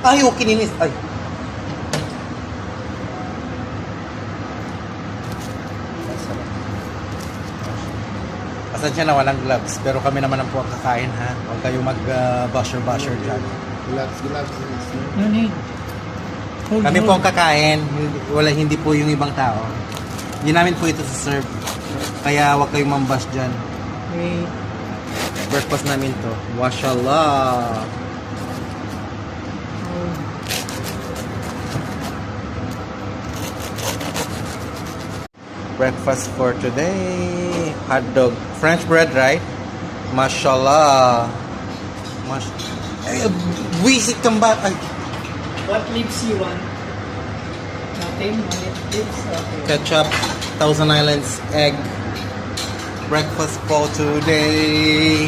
Ay, okay ninis. Ay. Pasensya na walang gloves, pero kami naman ang po ang kakain ha. Huwag kayo mag-basher dyan. Gloves. No need. Hold, Kami hold. po ang kakain, hindi po yung ibang tao. Hindi namin po ito sa serve. Kaya huwag kayong mambash dyan. Wait. Breakfast namin to. Mashallah. Hold. Breakfast for today. Hot dog. French bread, right? Mashallah. Wisit kang ba? Ay. What lips you want? Nothing? Only lips? Okay. Ketchup. Thousand Islands egg. Breakfast for today.